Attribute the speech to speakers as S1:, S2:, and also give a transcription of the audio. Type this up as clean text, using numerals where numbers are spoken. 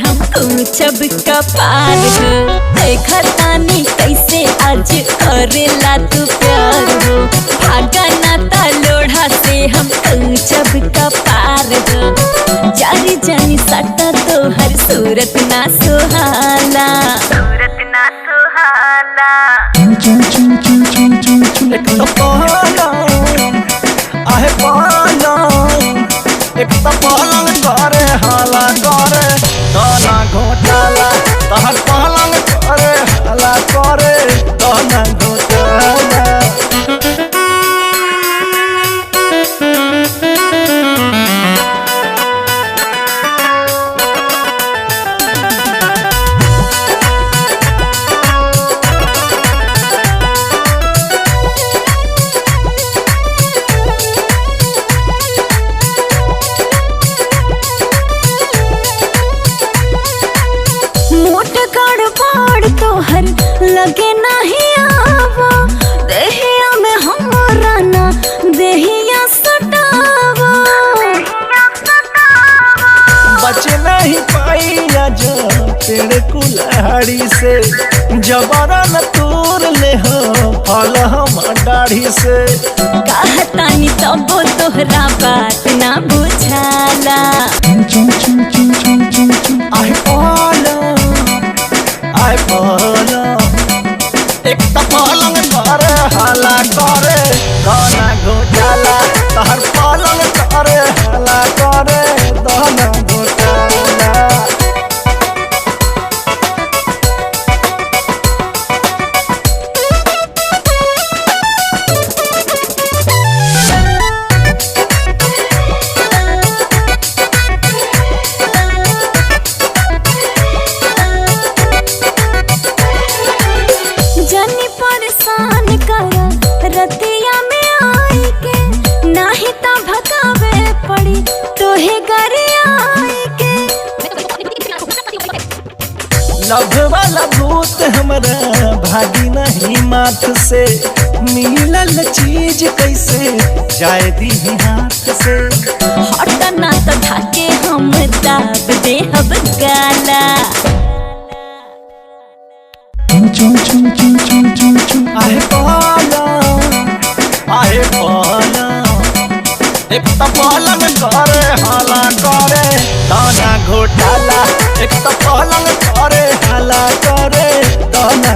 S1: हम ऊंचब कपार हो। देखा तानी कैसे आज करेला तू प्यार हो। भागा नाता लोढ़ा से हम ऊंचब कपार हो। जारी जानी सटा तो हर सूरत ना सुहाला, सूरत ना सुहाला।
S2: एक तो पलंग आहे पलंग, एक तो पलंग करे हाला करे दाना घोटाला। तहर पलंग करे हाला करे दाना घोटाला।
S1: तोहर लगे नहीं आवा, देहिया में हमरा ना देहिया सटावा।
S2: बच नहीं पाई जो तेरे कुल्हाड़ी से, जबरन तोड़ ले हो फल हम दाढ़ी से।
S1: कहतानी तबो तोहरा बात ना बुझाला।
S2: आए पलंग एक तो पलंग करे हाला करे दाना घोटाला। तहर पलंग करे हाला करे दाना घोटाला।
S1: जानी परेशान करा रतिया में आई के, नाही ता भगावे पड़ी तोहे घरे आई के।
S2: लव वाला भूत हमरा भागी नहीं माथ से, मिलल चीज कैसे जाए दी हाथ से।
S1: हटना तो धाके हम दाब दे हब गाला।
S2: आहे पलंग एक तो पलंग करे हाला करे दाना घोटाला। एक तो पलंग करे हाला करे दाना